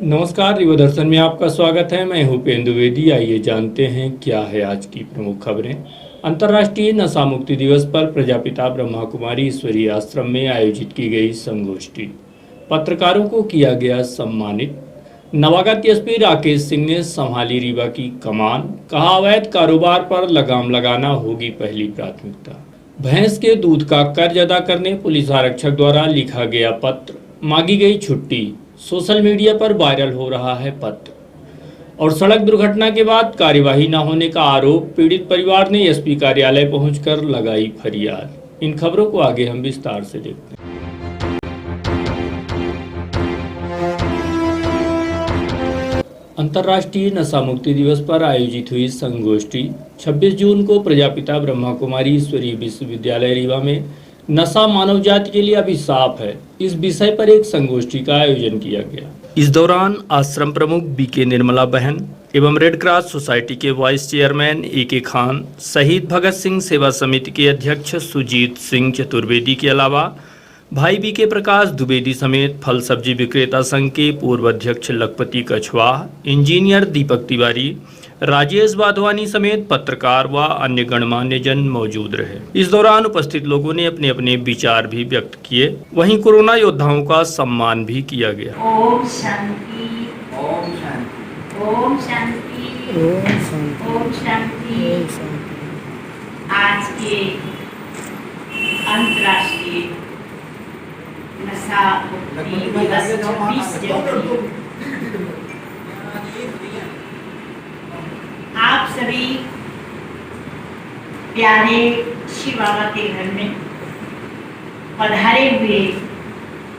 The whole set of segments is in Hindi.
नमस्कार, युवा दर्शन में आपका स्वागत है। मैं भूपेंद्र द्विवेदी। आइए जानते हैं क्या है आज की प्रमुख खबरें। अंतर्राष्ट्रीय नशा मुक्ति दिवस पर प्रजापिता ब्रह्मा कुमारी ईश्वरीय आश्रम में आयोजित की गई संगोष्ठी। पत्रकारों को किया गया सम्मानित। नवागत एसपी राकेश सिंह ने संभाली रीवा की कमान। कहा, अवैध कारोबार पर लगाम लगाना होगी पहली प्राथमिकता। भैंस के दूध का कर्ज अदा करने पुलिस आरक्षक द्वारा लिखा गया पत्र, मांगी गई छुट्टी। सोशल मीडिया पर वायरल हो रहा है पत्र। और सड़क दुर्घटना के बाद कार्यवाही न होने का आरोप, पीड़ित परिवार ने एसपी कार्यालय पहुंचकर लगाई फरियाद। इन खबरों को आगे हम विस्तार से देखते हैं। अंतर्राष्ट्रीय नशा मुक्ति दिवस पर आयोजित हुई संगोष्ठी 26 जून को प्रजापिता ब्रह्मा कुमारी ईश्वरीय विश्वविद्यालय रीवा में नशा मानव जाति के लिए अभिशाप है, इस विषय पर एक संगोष्ठी का आयोजन किया गया। इस दौरान आश्रम प्रमुख बीके निर्मला बहन एवं रेड क्रॉस सोसाइटी के वाइस चेयरमैन ए.के. खान, शहीद भगत सिंह सेवा समिति के अध्यक्ष सुजीत सिंह चतुर्वेदी के अलावा भाई बीके प्रकाश द्विवेदी समेत फल सब्जी विक्रेता संघ के पूर्व अध्यक्ष लखपति कछवाह, इंजीनियर दीपक तिवारी, राजेश वाधवानी समेत पत्रकार व अन्य गणमान्य जन मौजूद रहे। इस दौरान उपस्थित लोगों ने अपने अपने विचार भी व्यक्त किए। वहीं कोरोना योद्धाओं का सम्मान भी किया गया। ओम शांति, ओम शांति, ओम शांति, ओम शांति, ओम शांति। आज के अंतर्राष्ट्रीय नशा मुक्ति दिवस 26 जनवरी, आप सभी प्यारे शिव बाबा के घर में पधारे हुए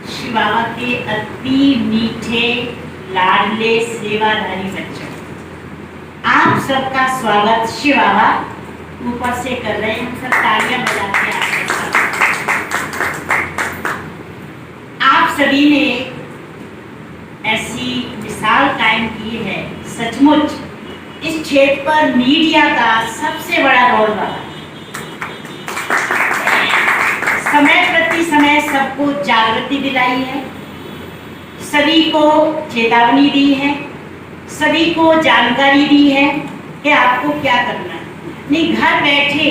शिव बाबा के अति मीठे लाडले सेवाधारी बच्चों, आप सबका स्वागत शिव बाबा ऊपर से कर रहे हैं। हम सब तालियां बजाते हैं आप सभी ने ऐसी मिसाल कायम की है। सचमुच इस क्षेत्र पर मीडिया का सबसे बड़ा रोल रहा। समय प्रति समय सबको जागृति दिलाई है, सभी को चेतावनी दी है, सभी को जानकारी दी है कि आपको क्या करना है। नहीं, घर बैठे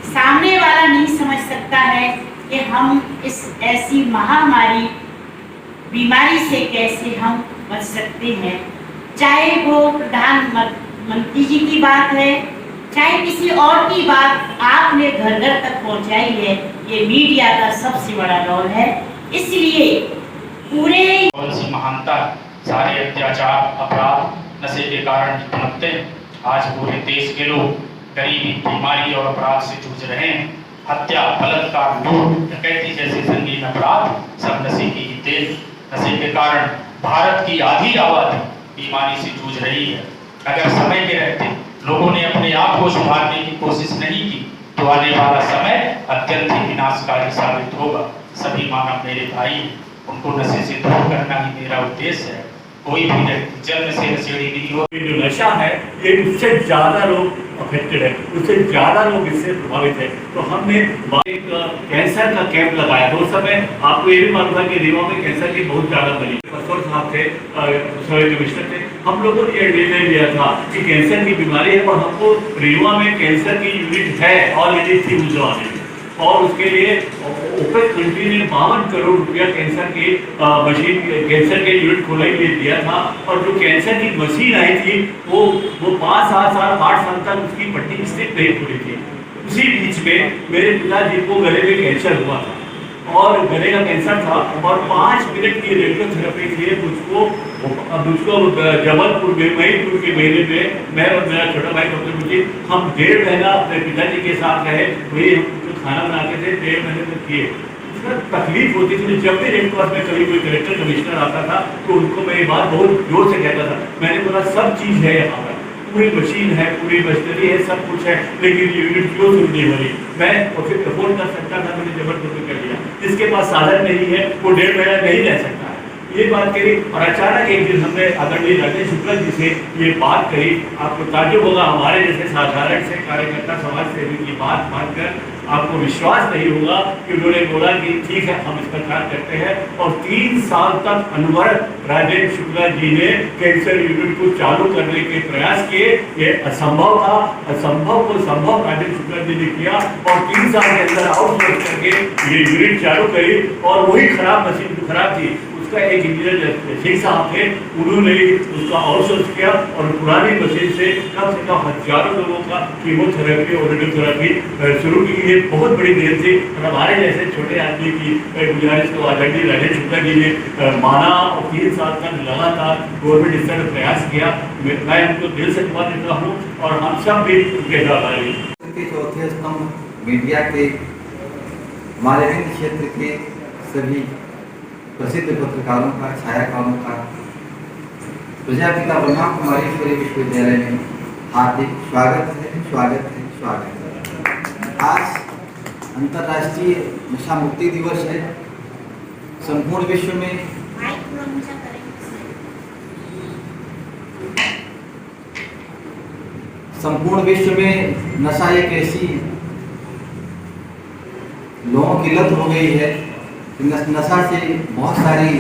सामने वाला नहीं समझ सकता है कि हम इस ऐसी महामारी बीमारी से कैसे हम बच सकते हैं। चाहे वो प्रधानमंत्री जी की बात है, चाहे किसी और की बात आपने घर घर तक पहुंचाई है, ये मीडिया का सबसे बड़ा रोल है। इसलिए पूरे कौन सी महानता, सारे अत्याचार अपराध नशे के कारण पनपते हैं। आज पूरे देश के लोग गरीबी, बीमारी और अपराध से जूझ रहे हैं। हत्या, बलात्कार, लूट, डकैती जैसे संगीन अपराध सब नशे की ही देन। नशे के कारण भारत की आधी आबादी बीमारी से जूझ रही है। अगर समय के रहते लोगों ने अपने आप को सुधारने की कोशिश नहीं की तो आने वाला समय अत्यंत ही विनाशकारी साबित होगा। सभी मानव मेरे भाई, उनको नशे से दूर करना ही मेरा उद्देश्य है। कोई भी व्यक्ति जन्म से नशेड़ी नहीं हो। जो नशा है ये उससे ज्यादा लोग अफेक्टेड है, उससे ज्यादा लोग इससे प्रभावित है। तो हमने एक कैंसर का कैंप लगाया। तो उस समय आपको ये भी मालूम है कि रीवा में कैंसर के बहुत ज्यादा मरीज साहब थे, कमिश्नर थे। हम लोगों ने ये निर्णय लिया था कि कैंसर की बीमारी है और हमको रीवा में कैंसर की यूनिट है ऑलरेडी थी उजवाने में, और उसके लिए ओपेक कंट्री ने 52 करोड़ रुपया कैंसर की मशीन, कैंसर के यूनिट खोलने के लिए दिया था। और जो कैंसर की मशीन आई थी वो 8 साल तक उसकी पट्टी स्थित नहीं खुली थी। उसी बीच में मेरे पिताजी को गले में कैंसर हुआ था और गले का कैंसर था और 5 मिनट की रेडियोथेरेपी के लिए मुझको जबलपुर में मई जून के महीने में मैं और मेरा छोटा भाई डॉक्टर मुझे हम 1.5 महीना अपने पिताजी के साथ रहे। वही हम खाना बनाते थे, 1.5 महीने तक किए। तकलीफ होती थी। जब भी रेड क्रॉस में कभी कोई कलेक्टर कमिश्नर आता था तो उनको मैं ये बात बहुत जोर से कहता था। मैंने बोला सब चीज़ है यहाँ पर, पूरी मशीन है, पूरी मशीनरी है, सब कुछ है, लेकिन यूनिट क्यों शुरू नहीं हो रही। मैं फिर अफोर्ड कर सकता था, मैंने जबलपुर में कर लिया। जिसके पास साधन नहीं है वो 1.5 महीना नहीं रह सकता है। ये बात करी और अचानक एक दिन हमने आदरणीय राजेश शुक्ला जी से ये बात करी। आपको ताज्जुब होगा, हमारे जैसे साधारण से कार्यकर्ता समाज सेवी की बात मानकर आपको विश्वास नहीं होगा कि उन्होंने बोला कि ठीक है हम इस प्रकार करते हैं। और 3 साल तक अनवरत राजेश शुक्ला जी ने कैंसर यूनिट को चालू करने के प्रयास किए। ये असंभव था, असंभव को संभव राजेश शुक्ला जी ने किया और 3 साल के अंदर आउटसोर्स करके ये यूनिट चालू करी। और वही खराब मशीन जो खराब थी उसका एक इंजीनियर शेख साहब थे, उन्होंने उसका आउटसोर्स किया और पुरानी मशीन से कम हजारों लोगों का कीमोथेरेपी और रेडियोथेरेपी शुरू की। ये बहुत बड़ी देर थी और हमारे जैसे छोटे आदमी की गुजारिश को आदरणीय राजेश शुक्ला जी ने माना और 3 साल तक लगातार गवर्नमेंट इस तरह प्रयास किया। मैं उनको दिल से धन्यवाद देता हूँ और हम सब भी उनके आभारी। चौथे स्तंभ मीडिया के हमारे विंध्य क्षेत्र के सभी प्रसिद्ध पत्रकारों का, छायाकारों का प्रजापिता ब्रह्मा कुमारी ईश्वरी विश्वविद्यालय में हार्दिक स्वागत है, स्वागत है, स्वागत है। आज अंतर्राष्ट्रीय नशा मुक्ति दिवस है। संपूर्ण विश्व में नशा एक ऐसी लोगों की लत हो गई है कि नशा से बहुत सारी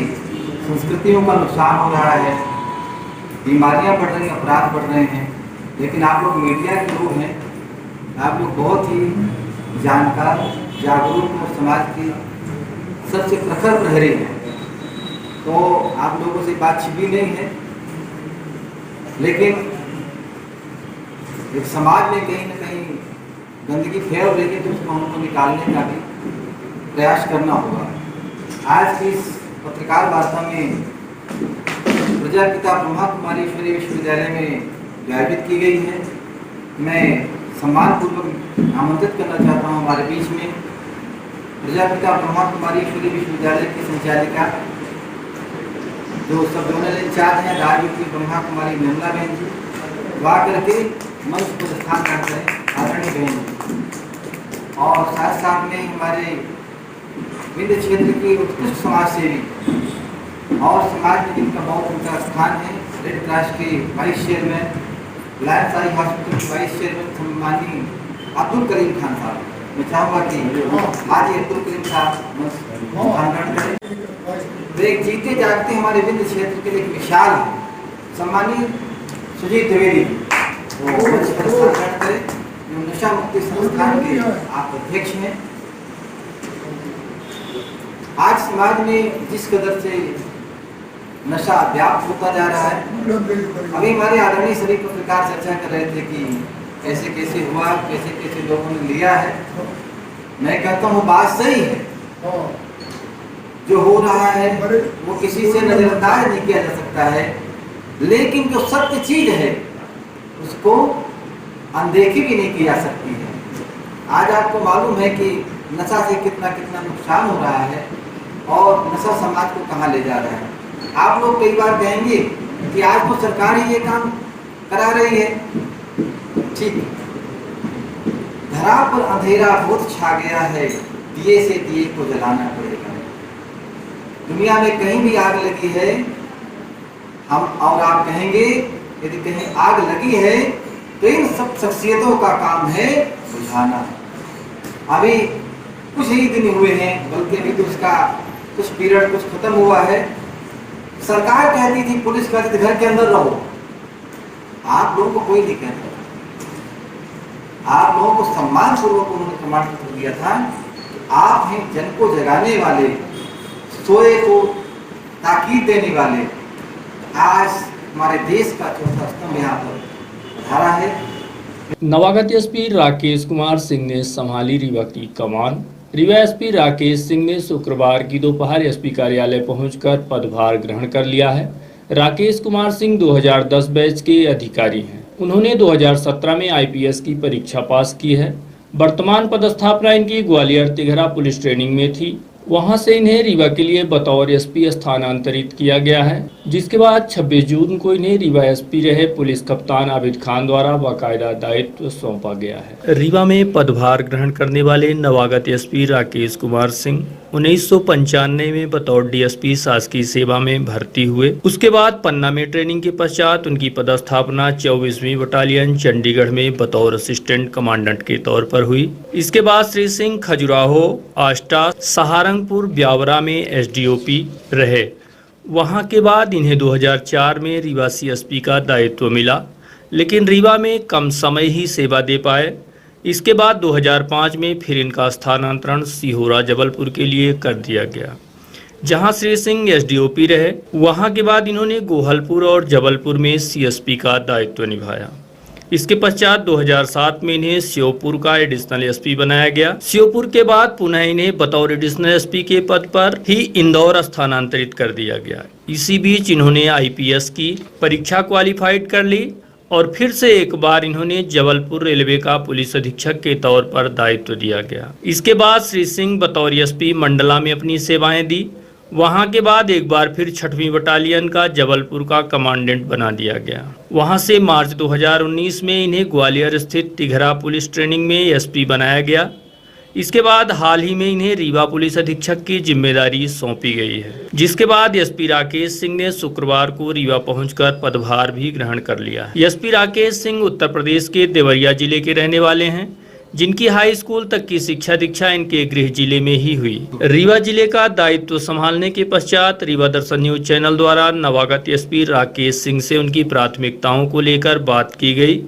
संस्कृतियों का नुकसान हो रहा है, बीमारियां बढ़ रही हैं, अपराध बढ़ रहे हैं। लेकिन आप लोग मीडिया के लोग हैं, आप लोग बहुत ही जानकार, जागरूक और समाज की सबसे प्रखर प्रहरी हैं। तो आप लोगों से बात छिपी नहीं है, लेकिन एक समाज में कहीं ना कहीं गंदगी फैल रही है तो उसको हमको निकालने का भी प्रयास करना होगा। आज की इस पत्रकार वार्ता में प्रजापिता ब्रह्मा कुमारी ईश्वरी विश्वविद्यालय में जो आयोजित की गई है, मैं सम्मानपूर्वक आमंत्रित करना चाहता हूँ हमारे बीच में प्रजापिता ब्रह्मा कुमारी ईश्वरी विश्वविद्यालय की संचालिका जो सब जोनल इंचार्ज हैं राजनीति ब्रह्मा कुमारी निर्मला बहन जी, वहाँ करके मंच को स्थान करते हैं आदरणीय बहन जी। और साथ साथ में हमारे विंध्य क्षेत्र के उत्कृष्ट समाज सेवी और समाज में जिनका बहुत ऊंचा स्थान है, रेड क्रॉस के vice chairman, Lions eye hospital के वाइस चेयरमैन सम्माननीय अब्दुल करीम खान साहब, मैं चाहूँगा कि आज अब्दुल करीम साहब स्थान करें। वे एक जीते जागते हमारे विंध्य क्षेत्र के लिए विशाल है। सम्माननीय सुजीत द्विवेदी नशा मुक्ति संस्थान के आप अध्यक्ष हैं। आज समाज में जिस कदर से नशा व्याप्त होता जा रहा है, अभी हमारे आदरणीय सभी पत्रकार चर्चा कर रहे थे कि कैसे कैसे हुआ, कैसे कैसे लोगों ने लिया है। मैं कहता हूँ बात सही है, जो हो रहा है वो किसी से नजरअंदाज नहीं किया जा सकता है, लेकिन जो सत्य चीज है उसको अनदेखी भी नहीं की जा सकती है। आज आपको मालूम है कि नशा से कितना कितना नुकसान हो रहा है और नशा समाज को कहाँ ले जा रहा है। आप लोग कई बार कहेंगे कि आज तो सरकार ही ये काम करा रही है, ठीक। धरा पर अंधेरा बहुत छा गया है, दिए से दिए को जलाना पड़ेगा। दुनिया में कहीं भी आग लगी है, हम और आप कहेंगे यदि कहीं आग लगी है तो इन सब शख्सियतों का काम है बुझाना। अभी कुछ ही दिन हुए हैं, बल्कि अभी तो उसका कुछ पीरियड कुछ खत्म हुआ है। सरकार कहती थी, पुलिस कहती थी घर के अंदर रहो। आप लोगों को कोई नहीं कहता, आप लोगों को सम्मान पूर्वक उन्होंने प्रमाण पत्र दिया था। आप हैं जन को जगाने वाले, सोए को ताकीद देने वाले। आज हमारे देश का चौथा स्तंभ यहाँ पर धारा है। नवागत एसपी राकेश कुमार सिंह ने संभाली रीवा की कमान। रीवा एसपी राकेश सिंह ने शुक्रवार की दोपहर एसपी कार्यालय पहुंचकर पदभार ग्रहण कर लिया है। राकेश कुमार सिंह 2010 बैच के अधिकारी हैं। उन्होंने 2017 में आईपीएस की परीक्षा पास की है। वर्तमान पदस्थापना इनकी ग्वालियर तिघरा पुलिस ट्रेनिंग में थी। वहां से इन्हें रीवा के लिए बतौर एसपी स्थानांतरित किया गया है, जिसके बाद 26 जून को इन्हें रीवा एसपी रहे पुलिस कप्तान आबिद खान द्वारा बाकायदा दायित्व सौंपा गया है। रीवा में पदभार ग्रहण करने वाले नवागत एसपी राकेश कुमार सिंह 1995 में बतौर डीएसपी शासकीय सेवा में भर्ती हुए। उसके बाद पन्ना में ट्रेनिंग के पश्चात उनकी पदस्थापना 24वीं बटालियन चंडीगढ़ में बतौर असिस्टेंट कमांडेंट के तौर पर हुई। इसके बाद श्री सिंह खजुराहो, आष्टा, सहारनपुर, ब्यावरा में एसडीओपी रहे। वहां के बाद इन्हें 2004 में रीवा सीएसपी का दायित्व मिला, लेकिन रीवा में कम समय ही सेवा दे पाए। इसके बाद 2005 में फिर इनका स्थानांतरण सिहोरा जबलपुर के लिए कर दिया गया, जहां श्री सिंह एसडीओपी रहे। वहां के बाद इन्होंने गोहलपुर और जबलपुर में सीएसपी का दायित्व निभाया। इसके पश्चात 2007 में इन्हें श्योपुर का एडिशनल एसपी बनाया गया। श्योपुर के बाद पुनः इन्हें बतौर एडिशनल एसपी के पद पर ही इंदौर स्थानांतरित कर दिया गया। इसी बीच इन्होंने आईपीएस की परीक्षा क्वालिफाइड कर ली और फिर से एक बार इन्होंने जबलपुर रेलवे का पुलिस अधीक्षक के तौर पर दायित्व दिया गया। इसके बाद श्री सिंह बतौर एसपी मंडला में अपनी सेवाएं दी। वहां के बाद एक बार फिर 6वीं बटालियन का जबलपुर का कमांडेंट बना दिया गया। वहां से मार्च 2019 में इन्हें ग्वालियर स्थित तिघरा पुलिस ट्रेनिंग में एसपी बनाया गया। इसके बाद हाल ही में इन्हें रीवा पुलिस अधीक्षक की जिम्मेदारी सौंपी गई है, जिसके बाद एसपी राकेश सिंह ने शुक्रवार को रीवा पहुंचकर पदभार भी ग्रहण कर लिया। एसपी राकेश सिंह उत्तर प्रदेश के देवरिया जिले के रहने वाले हैं, जिनकी हाई स्कूल तक की शिक्षा दीक्षा इनके गृह जिले में ही हुई। रीवा जिले का दायित्व संभालने के पश्चात रीवा दर्शन न्यूज चैनल द्वारा नवागत एसपी राकेश सिंह से उनकी प्राथमिकताओं को लेकर बात की गई,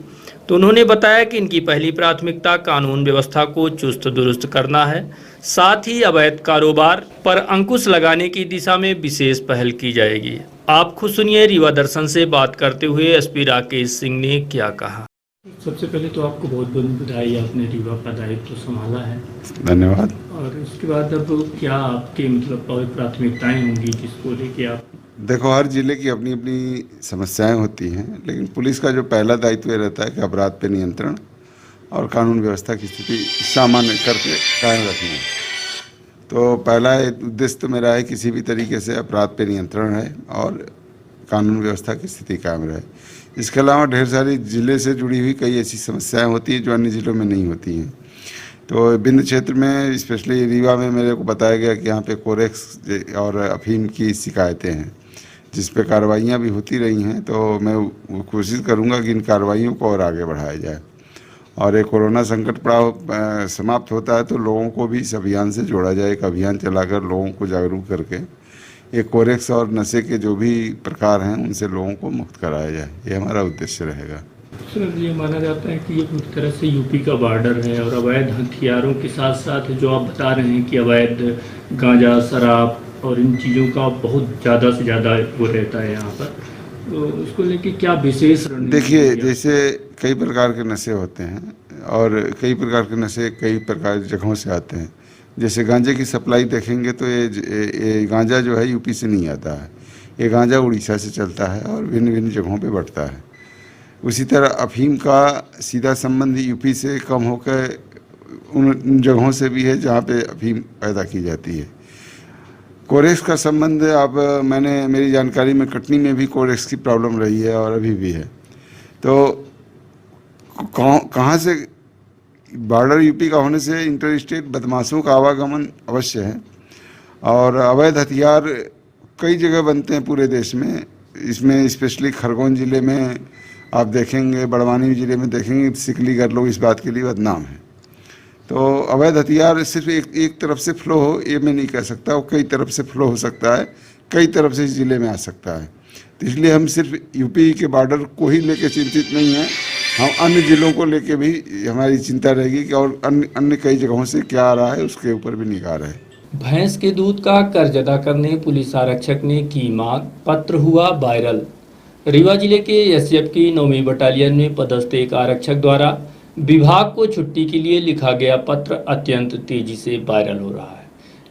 तो उन्होंने बताया कि इनकी पहली प्राथमिकता कानून व्यवस्था को चुस्त दुरुस्त करना है, साथ ही अवैध कारोबार पर अंकुश लगाने की दिशा में विशेष पहल की जाएगी। आप खुद सुनिए रीवा दर्शन से बात करते हुए एसपी राकेश सिंह ने क्या कहा। सबसे पहले तो आपको बहुत बहुत बधाई, आपने रीवा का दायित्व संभाला है। धन्यवाद। और उसके बाद अब क्या आपके मतलब प्राथमिकताएं होंगी जिसको लेके आप? देखो, हर जिले की अपनी अपनी समस्याएं होती हैं, लेकिन पुलिस का जो पहला दायित्व रहता है कि अपराध पे नियंत्रण और कानून व्यवस्था की स्थिति सामान्य करके कायम रखना है। तो पहला उद्देश्य तो मेरा है किसी भी तरीके से अपराध पे नियंत्रण है और कानून व्यवस्था की स्थिति कायम रहे। इसके अलावा ढेर सारी ज़िले से जुड़ी हुई कई ऐसी समस्याएं होती हैं जो अन्य ज़िलों में नहीं होती हैं। तो विभिन्न क्षेत्र में स्पेशली रीवा में मेरे को बताया गया कि यहाँ पे कोरेक्स और अफीम की शिकायतें हैं, जिस पे कार्रवाइयाँ भी होती रही हैं। तो मैं कोशिश करूँगा कि इन कार्रवाइयों को और आगे बढ़ाया जाए। और एक कोरोना संकट पड़ाव समाप्त होता है तो लोगों को भी इस अभियान से जोड़ा जाए। एक अभियान चलाकर लोगों को जागरूक करके एक कोरेक्स और नशे के जो भी प्रकार हैं उनसे लोगों को मुक्त कराया जाए, ये हमारा उद्देश्य रहेगा। सर, ये माना जाता है कि ये पूरी तरह से यूपी का बॉर्डर है और अवैध हथियारों के साथ साथ जो आप बता रहे हैं कि अवैध गांजा, शराब और इन चीज़ों का बहुत ज़्यादा से ज़्यादा वो रहता है यहाँ पर, तो उसको लेके क्या विशेष? देखिए, जैसे कई प्रकार के नशे होते हैं और कई प्रकार के नशे कई प्रकार जगहों से आते हैं। जैसे गांजे की सप्लाई देखेंगे तो ये गांजा जो है यूपी से नहीं आता है, ये गांजा उड़ीसा से चलता है और भिन्न भिन्न जगहों पे बढ़ता है। उसी तरह अफीम का सीधा संबंध यूपी से कम होकर उन जगहों से भी है जहाँ पे अफीम पैदा की जाती है। कोरेक्स का संबंध मेरी जानकारी में कटनी में भी कोरेक्स की प्रॉब्लम रही है और अभी भी है। तो कहाँ से बॉर्डर यूपी का होने से इंटर स्टेट बदमाशों का आवागमन अवश्य है और अवैध हथियार कई जगह बनते हैं पूरे देश में। इसमें स्पेशली खरगोन ज़िले में आप देखेंगे, बड़वानी ज़िले में देखेंगे, सिकलीगढ़ लोग इस बात के लिए बदनाम हैं। तो अवैध हथियार सिर्फ एक तरफ से फ्लो हो ये मैं नहीं कह सकता, वो कई तरफ से फ्लो हो सकता है, कई तरफ से इस ज़िले में आ सकता है। तो इसलिए हम सिर्फ यूपी के बॉर्डर को ही लेकर चिंतित नहीं हैं, हम अन्य ज़िलों को लेके भी हमारी चिंता रहेगी कि और अन्य कई जगहों से क्या आ रहा है उसके ऊपर भी निगाह रहे। भैंस के दूध का कर्ज अदा करने पुलिस आरक्षक ने की मांग, पत्र हुआ वायरल। रीवा जिले के एसएफ की 9वीं बटालियन में पदस्थ एक आरक्षक द्वारा विभाग को छुट्टी के लिए लिखा गया पत्र अत्यंत तेजी से वायरल हो रहा है,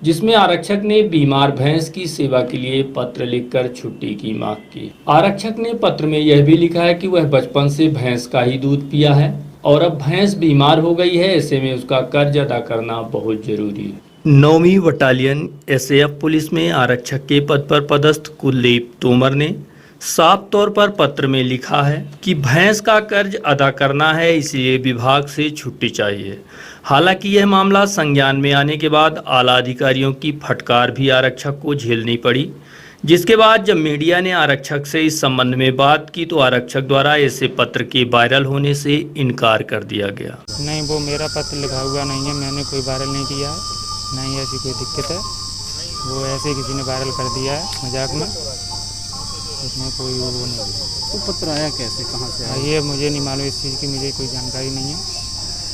जिसमें आरक्षक ने बीमार भैंस की सेवा के लिए पत्र लिखकर छुट्टी की मांग की। आरक्षक ने पत्र में यह भी लिखा है कि वह बचपन से भैंस का ही दूध पिया है और अब भैंस बीमार हो गई है, ऐसे में उसका कर्ज अदा करना बहुत जरूरी है। 9वीं बटालियन एसएएफ पुलिस में आरक्षक के पद पर पदस्थ कुलदीप तोमर ने साफ तौर पर पत्र में लिखा है कि भैंस का कर्ज अदा करना है, इसलिए विभाग से छुट्टी चाहिए। हालांकि यह मामला संज्ञान में आने के बाद आला अधिकारियों की फटकार भी आरक्षक को झेलनी पड़ी, जिसके बाद जब मीडिया ने आरक्षक से इस संबंध में बात की तो आरक्षक द्वारा ऐसे पत्र के वायरल होने से इनकार कर दिया गया। नहीं, वो मेरा पत्र लिखा हुआ नहीं है, मैंने कोई वायरल नहीं किया है, नहीं ऐसी कोई दिक्कत है। वो ऐसे किसी ने वायरल कर दिया है मजाक में, उसमें कोई वो नहीं। तो पत्र आया कैसे, कहाँ से आया? ये मुझे नहीं मालूम, इस चीज़ की मुझे कोई जानकारी नहीं है।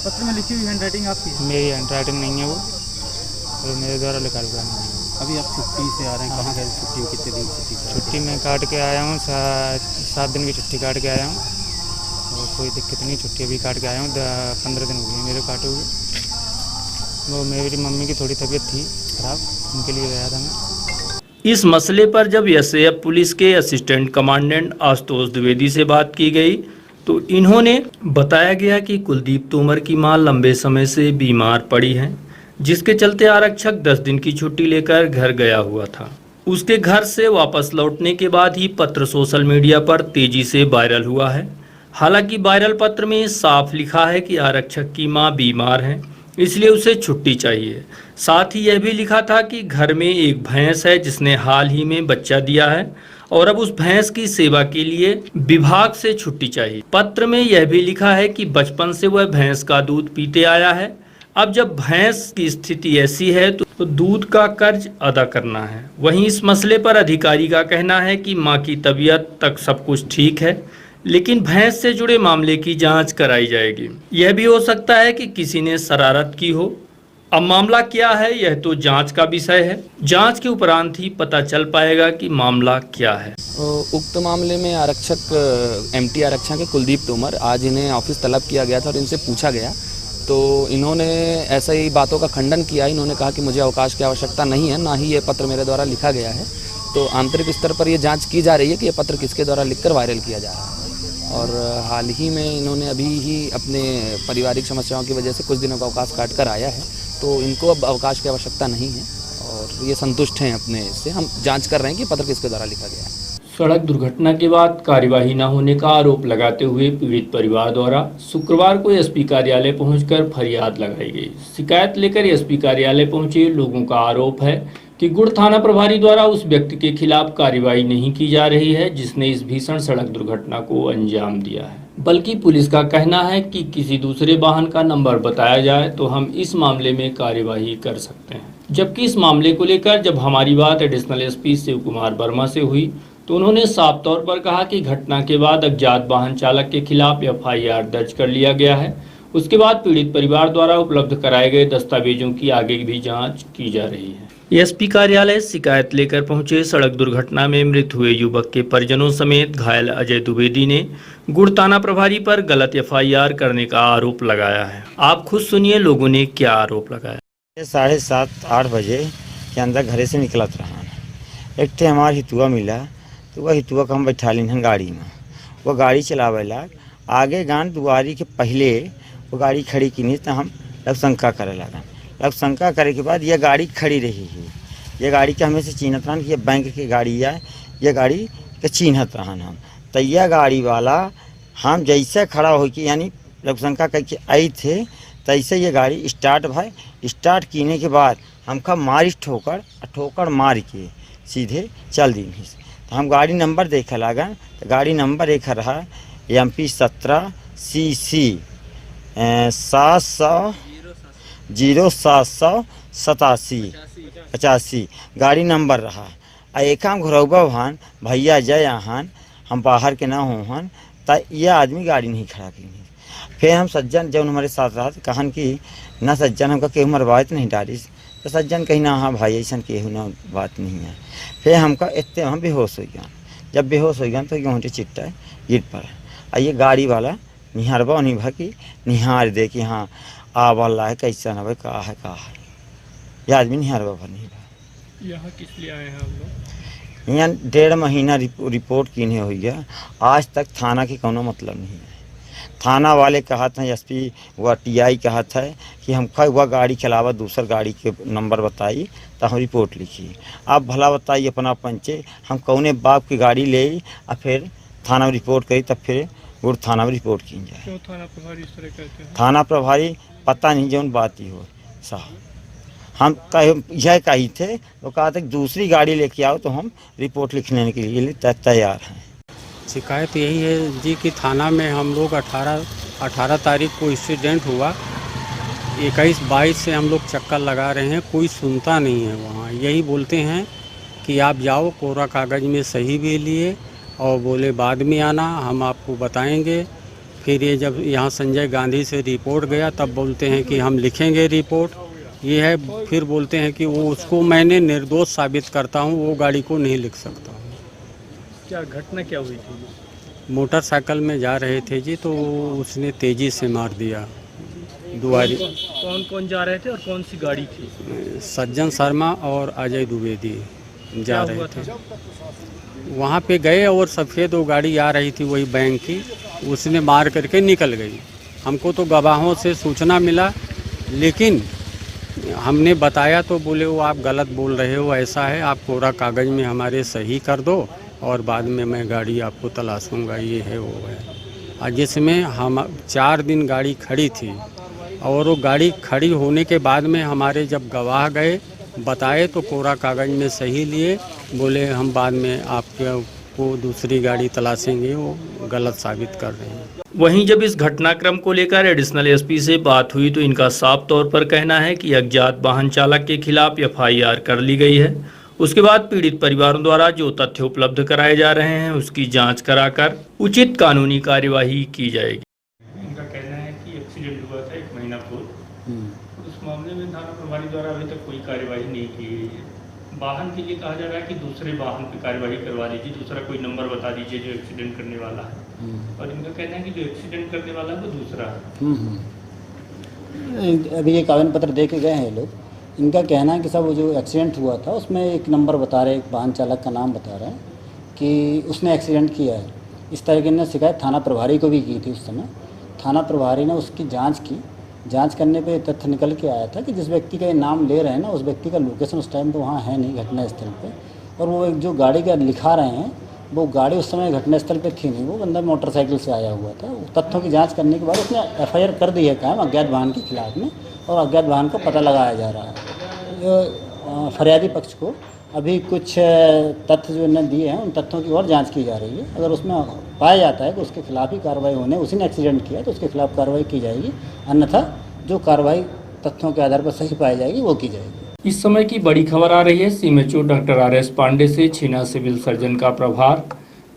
पत्र में लिखी हुई हैंड राइटिंग आपकी है? मेरी हैंड राइटिंग नहीं है वो, और मेरे द्वारा लिखा हुआ नहीं है। अभी आप छुट्टी से आ रहे हैं, कहाँ गए छुट्टी? कितने दिन छुट्टी? छुट्टी मैं काट के आया हूँ, 7 दिन की छुट्टी काट के आया हूँ, और कोई दिक्कत नहीं। छुट्टी अभी काट के आया हूँ, 15 दिन हो गए मेरे काटे हुए। वो मेरी मम्मी की थोड़ी तबीयत थी खराब, उनके लिए गया था मैं। इस मसले पर जब एसएएफ पुलिस के असिस्टेंट कमांडेंट आशुतोष द्विवेदी से बात की गई तो इन्होंने बताया गया कि कुलदीप तोमर की मां लंबे समय से बीमार पड़ी हैं, जिसके चलते आरक्षक 10 दिन की छुट्टी लेकर घर गया हुआ था। उसके घर से वापस लौटने के बाद ही पत्र सोशल मीडिया पर तेजी से वायरल हुआ है। हालांकि वायरल पत्र में साफ लिखा है कि आरक्षक की मां बीमार है, इसलिए उसे छुट्टी चाहिए। साथ ही यह भी लिखा था कि घर में एक भैंस है जिसने हाल ही में बच्चा दिया है और अब उस भैंस की सेवा के लिए विभाग से छुट्टी चाहिए। पत्र में यह भी लिखा है कि बचपन से वह भैंस का दूध पीते आया है, अब जब भैंस की स्थिति ऐसी है तो दूध का कर्ज अदा करना है। वहीं इस मसले पर अधिकारी का कहना है कि मां की तबीयत तक सब कुछ ठीक है, लेकिन भैंस से जुड़े मामले की जांच कराई जाएगी। यह भी हो सकता है कि किसी ने शरारत की हो। अब मामला क्या है यह तो जांच का विषय है, जांच के उपरांत ही पता चल पाएगा कि मामला क्या है। उक्त मामले में आरक्षक एमटी आरक्षक के कुलदीप तोमर, आज इन्हें ऑफिस तलब किया गया था और इनसे पूछा गया तो इन्होंने ऐसा ही बातों का खंडन किया। इन्होंने कहा कि मुझे अवकाश की आवश्यकता नहीं है, ना ही ये पत्र मेरे द्वारा लिखा गया है। तो आंतरिक स्तर पर ये जांच की जा रही है कि ये पत्र किसके द्वारा लिखकर वायरल किया जा रहा है। और हाल ही में इन्होंने अभी ही अपने पारिवारिक समस्याओं की वजह से कुछ दिनों का अवकाश काट कर आया है, तो इनको अब अवकाश की आवश्यकता नहीं है और ये संतुष्ट हैं अपने इससे। हम जांच कर रहे हैं कि पत्र किसके द्वारा लिखा गया है। सड़क दुर्घटना के बाद कार्यवाही न होने का आरोप लगाते हुए पीड़ित परिवार द्वारा शुक्रवार को एसपी कार्यालय पहुंचकर फरियाद लगाई गई। शिकायत लेकर एसपी कार्यालय पहुंचे लोगों का आरोप है कि गुड़ थाना प्रभारी द्वारा उस व्यक्ति के खिलाफ कार्रवाई नहीं की जा रही है जिसने इस भीषण सड़क दुर्घटना को अंजाम दिया है, बल्कि पुलिस का कहना है कि किसी दूसरे वाहन का नंबर बताया जाए तो हम इस मामले में कार्यवाही कर सकते हैं। जबकि इस मामले को लेकर जब हमारी बात एडिशनल एसपी शिव कुमार वर्मा से हुई तो उन्होंने साफ तौर पर कहा कि घटना के बाद अज्ञात वाहन चालक के खिलाफ एफआईआर दर्ज कर लिया गया है। उसके बाद पीड़ित परिवार द्वारा उपलब्ध कराए गए दस्तावेजों की आगे भी जांच की जा रही है। एसपी कार्यालय शिकायत लेकर पहुंचे सड़क दुर्घटना में मृत हुए युवक के परिजनों समेत घायल अजय द्विवेदी ने गुड़ थाना प्रभारी पर गलत एफआईआर करने का आरोप लगाया है। आप खुद सुनिए लोगों ने क्या आरोप लगाया। 7:30-8 बजे के अंदर घरे से निकलत रहा, एक ठे हमार हितुआ मिला तो वह हितुआ को हम बैठा लीन गाड़ी में। वो गाड़ी चलावेला आगे गान दुआरी के पहले वो गाड़ी खड़ी की तो हम लवशंका करे लगा। लवशंका करे के बाद यह गाड़ी खड़ी रही है। ये गाड़ी के हमें से चिन्हत रहन कि ये बैंक की गाड़ी है, ये गाड़ी के चिन्हत रहन हम। तो यह गाड़ी वाला हम जैसे खड़ा हो के यानी लवशंका करके आई थे तैसे ये गाड़ी स्टार्ट भाई। स्टार्ट कीने के बाद हमका मारी ठोकर मार के सीधे चल दी। तो हम गाड़ी नंबर देखे लागन तो गाड़ी नंबर एक रहा MP 17 CC 787 गाड़ी नंबर रहा। एक हम घरौबा हन भैया जय हन, हम बाहर के ना हो हन तो यह आदमी गाड़ी नहीं खड़ा की। फिर हम सज्जन जब हमारे साथ रहा तो कहन कि ना सज्जन हमका केहू मरवात नहीं डाली। तो सज्जन कहीं ना हाँ भाई ऐसा केहू ना बात नहीं है। फिर हमका इतने हम बेहोश हो गया। जब बेहोश हो गया तो गेहूँ चिट्टा गिर पड़ा। ये गाड़ी वाला निहारबा नहीं भाई निहार दे कि हाँ आ वाला है कैसा ना भाई कहा है ये आदमी निहारबा भर नहीं भाई। यहाँ किस लिए आए हैं हम लोग? यहाँ 1.5 महीना रिपोर्ट कीने हुई है, आज तक थाना की कोनो मतलब नहीं है। थाना वाले कहत हैं, एसपी व टीआई कहत है कि हमका वह गाड़ी चलावा दूसर गाड़ी के नंबर बताई तो हम रिपोर्ट लिखी। आप भला बताइए अपना पंचे, हम कौने बाप की गाड़ी ले और फिर थाना में रिपोर्ट करी, तब फिर गुड़ थाना में रिपोर्ट की जाए। क्यों थाना प्रभारी इस तरह कहते हैं? थाना प्रभारी पता नहीं जौन बात ही हो साहब, हम यह कही थे वो कहा था कि दूसरी गाड़ी लेके आओ तो हम रिपोर्ट लिखने के लिए तैयार हैं। शिकायत यही है जी कि थाना में हम लोग 18 तारीख को एक्सीडेंट हुआ, 21-22 से हम लोग चक्कर लगा रहे हैं, कोई सुनता नहीं है। वहाँ यही बोलते हैं कि आप जाओ कोरा कागज़ में सही भी लिए और बोले बाद में आना, हम आपको बताएंगे। फिर ये जब यहाँ संजय गांधी से रिपोर्ट गया तब बोलते हैं कि हम लिखेंगे रिपोर्ट, ये है। फिर बोलते हैं कि वो उसको मैंने निर्दोष साबित करता हूँ, वो गाड़ी को नहीं लिख सकता हूँ। क्या घटना क्या हुई थी? मोटरसाइकिल में जा रहे थे जी, तो उसने तेज़ी से मार दिया दुआरी। कौन कौन जा रहे थे और कौन सी गाड़ी थी? सज्जन शर्मा और अजय द्विवेदी जा रहे थे। वहाँ पे गए और सफ़ेद वो गाड़ी आ रही थी वही बैंक की, उसने मार करके निकल गई। हमको तो गवाहों से सूचना मिला, लेकिन हमने बताया तो बोले वो आप गलत बोल रहे हो, ऐसा है आप कोरा कागज़ में हमारे सही कर दो और बाद में मैं गाड़ी आपको तलाशूँगा, ये है वो है। और जिसमें हम 4 दिन गाड़ी खड़ी थी और वो गाड़ी खड़ी होने के बाद में हमारे जब गवाह गए बताए तो कोरा कागज़ में सही लिए, बोले हम बाद में आपको दूसरी गाड़ी तलाशेंगे, वो गलत साबित कर रहे हैं। वहीं जब इस घटनाक्रम को लेकर एडिशनल एसपी से बात हुई तो इनका साफ तौर पर कहना है कि अज्ञात वाहन चालक के खिलाफ एफआईआर कर ली गई है। उसके बाद पीड़ित परिवारों द्वारा जो तथ्य उपलब्ध कराए जा रहे हैं उसकी जांच कराकर उचित कानूनी कार्यवाही की जाएगी। इनका कहना है कि एक्सीडेंट हुआ था 1 महीना पूर्व, उस मामले में थाना प्रभारी द्वारा अभी तक कोई कार्यवाही नहीं की गई है। वाहन के लिए कहा जा रहा है कि दूसरे वाहन पर कार्यवाही करवा लीजिए, दूसरा कोई नंबर बता दीजिए जो एक्सीडेंट करने वाला है। और इनका कहना है कि जो एक्सीडेंट करने वाला है वो दूसरा है। अभी एक आवेदन पत्र दे के गए हैं ये लोग। इनका कहना है कि सब वो जो एक्सीडेंट हुआ था उसमें एक नंबर बता रहे, एक वाहन चालक का नाम बता रहे हैं कि उसने एक्सीडेंट किया है। इस तरह की शिकायत थाना प्रभारी को भी की थी। उस समय थाना प्रभारी ने उसकी जांच की। जांच करने पे तथ्य निकल के आया था कि जिस व्यक्ति का ये नाम ले रहे हैं ना, उस व्यक्ति का लोकेशन उस टाइम पे वहाँ है नहीं घटना स्थल पे, और वो एक जो गाड़ी का लिखा रहे हैं वो गाड़ी उस समय घटनास्थल पे थी नहीं, वो बंदा मोटरसाइकिल से आया हुआ था। तथ्यों की जांच करने के बाद उसने एफआईआर कर दी है कायम अज्ञात वाहन के खिलाफ में, और अज्ञात वाहन का पता लगाया जा रहा है। फरियादी पक्ष को अभी कुछ तथ्य जो इन्होंने दिए हैं उन तथ्यों की और जांच की जा रही है। अगर उसमें पाया जाता है कि उसके खिलाफ ही कार्रवाई होने, उसी ने एक्सीडेंट किया तो उसके खिलाफ कार्रवाई की जाएगी, अन्यथा जो कार्रवाई तथ्यों के आधार पर सही पाई जाएगी वो की जाएगी। इस समय की बड़ी खबर आ रही है सीएमएचओ डॉक्टर आर.एस. पांडे से छीना सिविल सर्जन का प्रभार।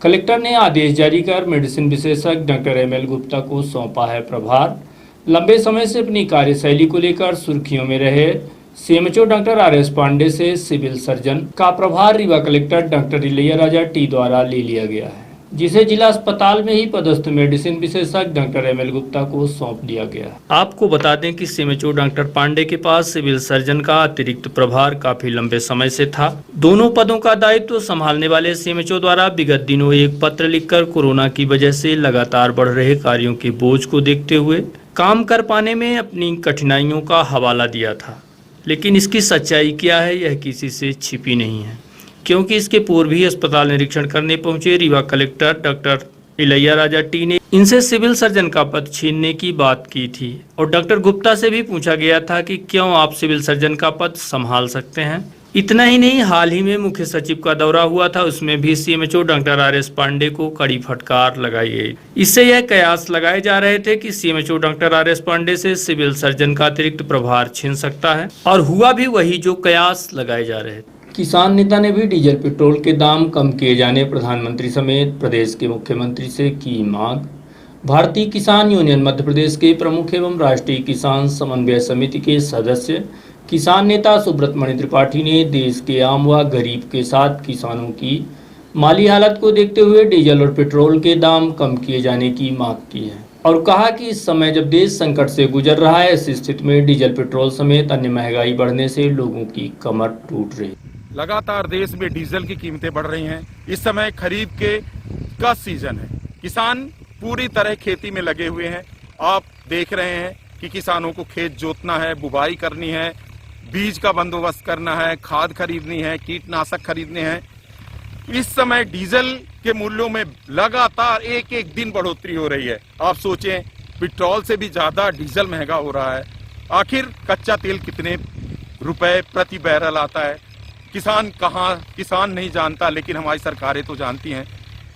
कलेक्टर ने आदेश जारी कर मेडिसिन विशेषज्ञ डॉक्टर एम.एल. गुप्ता को सौंपा है प्रभार। लंबे समय से अपनी कार्यशैली को लेकर सुर्खियों में रहे सीएमएचओ डॉक्टर आर.एस. पांडे से सिविल सर्जन का प्रभार Rewa collector doctor Ilaiyaraaja T द्वारा ले लिया गया है, जिसे जिला अस्पताल में ही पदस्थ मेडिसिन विशेषज्ञ डॉक्टर एम.एल. गुप्ता को सौंप दिया गया। आपको बता दें कि सीएमएचओ डॉक्टर पांडे के पास सिविल सर्जन का अतिरिक्त प्रभार काफी लंबे समय से था। दोनों पदों का दायित्व संभालने वाले सीएमएचओ द्वारा विगत दिनों एक पत्र लिखकर कोरोना की वजह से लगातार बढ़ रहे कार्यों के बोझ को देखते हुए काम कर पाने में अपनी कठिनाइयों का हवाला दिया था, लेकिन इसकी सच्चाई क्या है यह किसी से छिपी नहीं है, क्योंकि इसके पूर्व ही अस्पताल निरीक्षण करने पहुंचे Rewa collector doctor Ilaiyaraaja T ने इनसे सिविल सर्जन का पद छीनने की बात की थी और डॉक्टर गुप्ता से भी पूछा गया था कि क्यों आप सिविल सर्जन का पद संभाल सकते हैं। इतना ही नहीं, हाल ही में मुख्य सचिव का दौरा हुआ था, उसमें भी सीएमएचओ डॉक्टर आर.एस. पांडे को कड़ी फटकार लगाई गई। इससे यह कयास लगाए जा रहे थे कि सीएमएचओ डॉक्टर आर.एस. पांडे से सिविल सर्जन का अतिरिक्त प्रभार छीन सकता है, और हुआ भी वही जो कयास लगाए जा रहे थे। किसान नेता ने भी डीजल पेट्रोल के दाम कम किए जाने प्रधानमंत्री समेत प्रदेश के मुख्यमंत्री से की मांग। भारतीय किसान यूनियन मध्य प्रदेश के प्रमुख एवं राष्ट्रीय किसान समन्वय समिति के सदस्य किसान नेता सुब्रत मणि त्रिपाठी ने देश के आम व गरीब के साथ किसानों की माली हालत को देखते हुए डीजल और पेट्रोल के दाम कम किए जाने की मांग की है, और कहा कि इस समय जब देश संकट से गुजर रहा है, ऐसी स्थिति में डीजल पेट्रोल समेत अन्य महंगाई बढ़ने से लोगों की कमर टूट रही। लगातार देश में डीजल की कीमतें बढ़ रही हैं। इस समय खरीफ का सीजन है, किसान पूरी तरह खेती में लगे हुए हैं। आप देख रहे हैं कि किसानों को खेत जोतना है, बुवाई करनी है, बीज का बंदोबस्त करना है, खाद खरीदनी है, कीटनाशक खरीदने हैं। इस समय डीजल के मूल्यों में लगातार एक एक दिन बढ़ोतरी हो रही है। आप सोचें, पेट्रोल से भी ज्यादा डीजल महंगा हो रहा है। आखिर कच्चा तेल कितने रुपए प्रति बैरल आता है? किसान नहीं जानता, लेकिन हमारी सरकारें तो जानती हैं।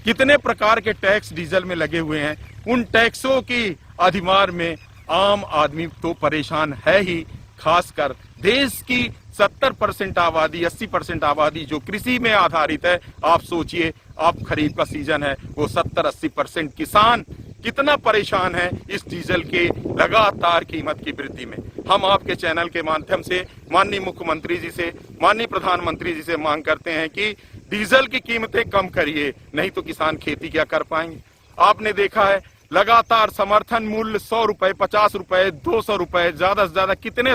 कितने प्रकार के टैक्स डीजल में लगे हुए हैं। उन टैक्सों की अधिमार में आम आदमी तो परेशान है ही। खासकर देश की 70% आबादी, 80% आबादी जो कृषि में आधारित है। आप सोचिए, अब खरीफ का सीजन है, वो 70-80% किसान कितना परेशान है इस डीजल के लगातार कीमत की वृद्धि में। हम आपके चैनल के माध्यम से माननीय मुख्यमंत्री जी से, माननीय प्रधानमंत्री जी से मांग करते हैं कि डीजल की कीमतें कम करिए, नहीं तो किसान खेती क्या कर पाएंगे। आपने देखा है लगातार समर्थन मूल्य 100 रुपए, 50 रुपए, 200 रुपए, ज्यादा से ज्यादा कितने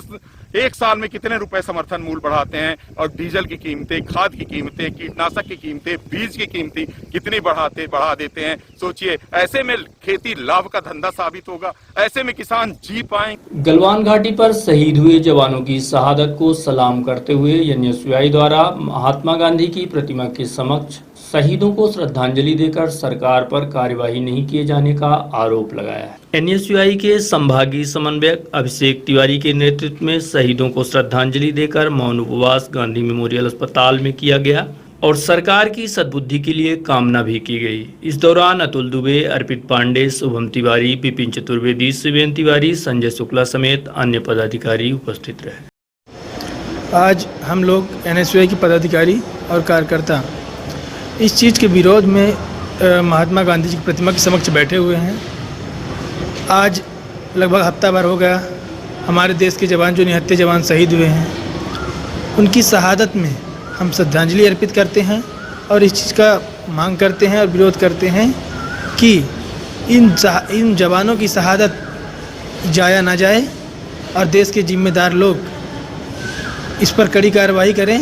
एक साल में कितने रुपए समर्थन मूल्य बढ़ाते हैं, और डीजल की कीमतें, खाद की कीमतें, कीटनाशक की कीमतें, बीज की कीमतें कितनी बढ़ा देते हैं। सोचिए, ऐसे में खेती लाभ का धंधा साबित होगा, ऐसे में किसान जी पाएंगे। गलवान घाटी पर शहीद हुए जवानों की शहादत को सलाम करते हुए एनएसयूआई द्वारा महात्मा गांधी की प्रतिमा के समक्ष शहीदों को श्रद्धांजलि देकर सरकार पर कार्यवाही नहीं किए जाने का आरोप लगाया है। एनएसयूआई के संभागीय समन्वयक अभिषेक तिवारी के नेतृत्व में शहीदों को श्रद्धांजलि देकर मौन उपवास गांधी मेमोरियल अस्पताल में किया गया और सरकार की सद्बुद्धि के लिए कामना भी की गई। इस दौरान अतुल दुबे, अर्पित पांडे, शुभम तिवारी, विपिन चतुर्वेदी, शिवेन तिवारी, संजय शुक्ला समेत अन्य पदाधिकारी उपस्थित रहे। आज हम लोग एनएसयूआई के पदाधिकारी और कार्यकर्ता इस चीज़ के विरोध में महात्मा गांधी जी की प्रतिमा के समक्ष बैठे हुए हैं। आज लगभग हफ्ता भर हो गया हमारे देश के जवान, जो निहत्थे जवान शहीद हुए हैं, उनकी शहादत में हम श्रद्धांजलि अर्पित करते हैं और इस चीज़ का मांग करते हैं और विरोध करते हैं कि इन जवानों की शहादत जाया ना जाए और देश के जिम्मेदार लोग इस पर कड़ी कार्रवाई करें।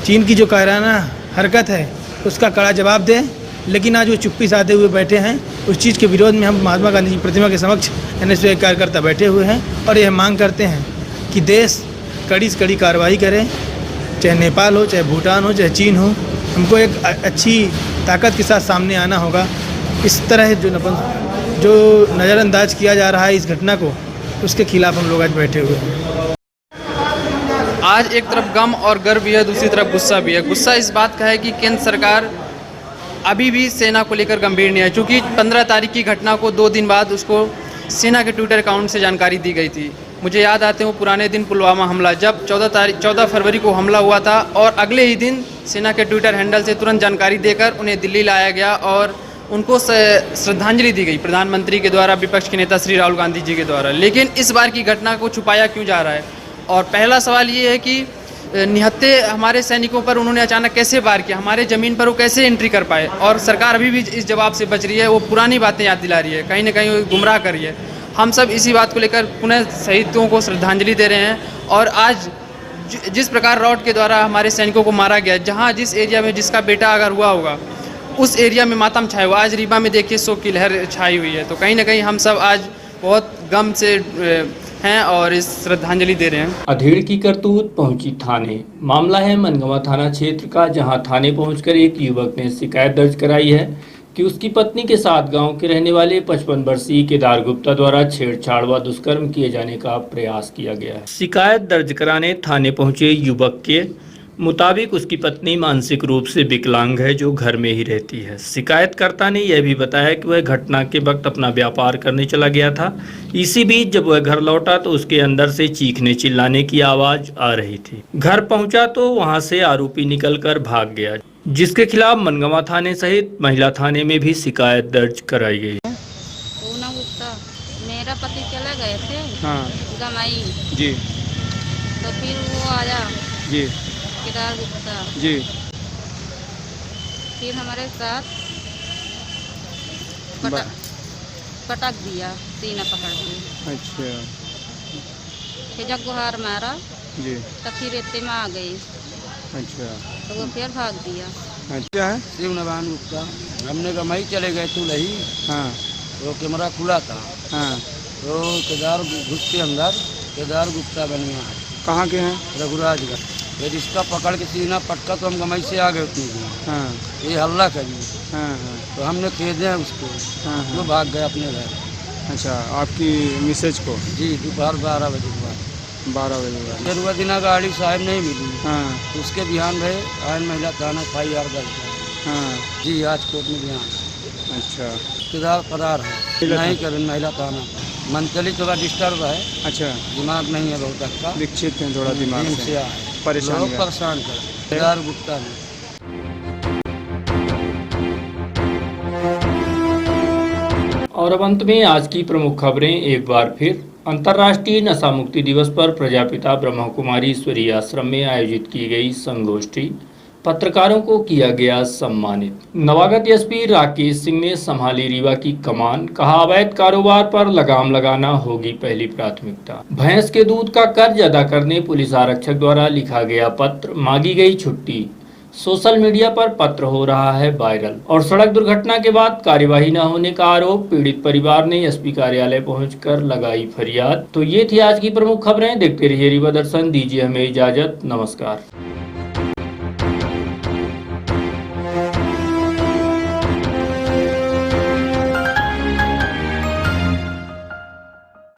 चीन की जो कायराना हरकत है उसका कड़ा जवाब दें, लेकिन आज वो चुप्पी साधे हुए बैठे हैं। उस चीज़ के विरोध में हम महात्मा गांधी की प्रतिमा के समक्ष एनएसयूआई कार्यकर्ता बैठे हुए हैं और यह मांग करते हैं कि देश कड़ी से कड़ी कार्रवाई करे, चाहे नेपाल हो, चाहे भूटान हो, चाहे चीन हो। हमको एक अच्छी ताकत के साथ सामने आना होगा। इस तरह जो नज़रअंदाज किया जा रहा है इस घटना को, उसके खिलाफ हम लोग आज बैठे हुए हैं। आज एक तरफ गम और गर्व भी है, दूसरी तरफ गुस्सा भी है। गुस्सा इस बात का है कि केंद्र सरकार अभी भी सेना को लेकर गंभीर नहीं है, क्योंकि 15 तारीख की घटना को 2 दिन बाद उसको सेना के ट्विटर अकाउंट से जानकारी दी गई थी। मुझे याद आते हैं वो पुराने दिन पुलवामा हमला, जब 14 फरवरी को हमला हुआ था और अगले ही दिन सेना के ट्विटर हैंडल से तुरंत जानकारी देकर उन्हें दिल्ली लाया गया और उनको श्रद्धांजलि दी गई प्रधानमंत्री के द्वारा, विपक्ष के नेता श्री राहुल गांधी जी के द्वारा। लेकिन इस बार की घटना को छुपाया क्यों जा रहा है? और पहला सवाल ये है कि निहत्थे हमारे सैनिकों पर उन्होंने अचानक कैसे वार किया, हमारे ज़मीन पर वो कैसे एंट्री कर पाए? और सरकार अभी भी इस जवाब से बच रही है, वो पुरानी बातें याद दिला रही है, कहीं ना कहीं वो गुमराह कर रही है। हम सब इसी बात को लेकर पुनः शहीदों को श्रद्धांजलि दे रहे हैं। और आज जिस प्रकार रॉड के द्वारा हमारे सैनिकों को मारा गया, जहाँ जिस एरिया में जिसका बेटा अगर हुआ होगा उस एरिया में मातम छाया हुआ। आज रीवा में देखिए शोक की लहर छाई हुई है। तो कहीं ना कहीं हम सब आज बहुत गम से हैं और इस श्रद्धांजलि दे रहे हैं। अधेड़ की करतूत पहुंची थाने। मामला है मनगवा थाना क्षेत्र का, जहां थाने पहुंचकर एक युवक ने शिकायत दर्ज कराई है कि उसकी पत्नी के साथ गांव के रहने वाले 55 वर्षीय केदार गुप्ता द्वारा छेड़छाड़ व दुष्कर्म किए जाने का प्रयास किया गया है। शिकायत दर्ज कराने थाने पहुंचे युवक के मुताबिक उसकी पत्नी मानसिक रूप से विकलांग है, जो घर में ही रहती है। शिकायतकर्ता ने यह भी बताया कि वह घटना के वक्त अपना व्यापार करने चला गया था। इसी बीच जब वह घर लौटा तो उसके अंदर से चीखने चिल्लाने की आवाज़ आ रही थी। घर पहुंचा तो वहां से आरोपी निकलकर भाग गया, जिसके खिलाफ मनगवा थाने सहित महिला थाने में भी शिकायत दर्ज कराई गई। मेरा पति चले गए थे गमाई जी, तो फिर वो आया जी, केदार गुप्ता जी, फिर हमारे साथ पटक दिया, सीना पकड़ दिया। अच्छा, फिर गुहार मारा जी, तो फिर इतने में आ गई। अच्छा, तो वो फिर भाग दिया। क्या है? शिव नारायण गुप्ता। हमने कहा मई चले गए तू नहीं। हाँ तो कैमरा खुला था। हाँ। तो केदार घुस के अंदर केदार गुप्ता बन गया। कहाँ के हैं? रघुराजगढ़। फिर इसका पकड़ के सीना पटका तो हम गमई से आ गए उतनी दूर। हाँ ये हल्ला करी। हाँ हाँ। तो हमने खेदे उसको। हाँ वो हाँ। भाग गए अपने घर। अच्छा, आपकी मिसेज को? जी, दोपहर 12 बजे के बाद। 12 बजे के बाद। फिर वह दिना गाड़ी साहब नहीं मिली। हाँ तो उसके बिहान भे आज महिला थाना FIR दर्ज है। हाँ। जी, आज कोर्ट में बिहान। अच्छा। केदार फरार है। नहीं करें महिला थाना पर। मंथली थोड़ा डिस्टर्ब है। अच्छा। दिमाग नहीं है बहुत अच्छा। विक्षिप्त हैं थोड़ा दिमाग दिन से। आए। परेशान लोग है। परेशान कर। केदार गुप्ता ने। और अब अंत में आज की प्रमुख खबरें एक बार फिर। अंतर्राष्ट्रीय नशा मुक्ति दिवस पर प्रजापिता ब्रह्मा कुमारी ईश्वरीय आश्रम में आयोजित की गई संगोष्ठी, पत्रकारों को किया गया सम्मानित। नवागत एसपी राकेश सिंह ने संभाली रीवा की कमान, कहा अवैध कारोबार पर लगाम लगाना होगी पहली प्राथमिकता। भैंस के दूध का कर्ज अदा करने पुलिस आरक्षक द्वारा लिखा गया पत्र, मांगी गई छुट्टी। सोशल मीडिया पर पत्र हो रहा है वायरल। और सड़क दुर्घटना के बाद कार्यवाही न होने का आरोप, पीड़ित परिवार ने एसपी कार्यालय पहुंचकर लगाई फरियाद। तो ये थी आज की प्रमुख खबरें। देखते रहिए रीवा दर्शन, दीजिए हमें इजाजत। नमस्कार।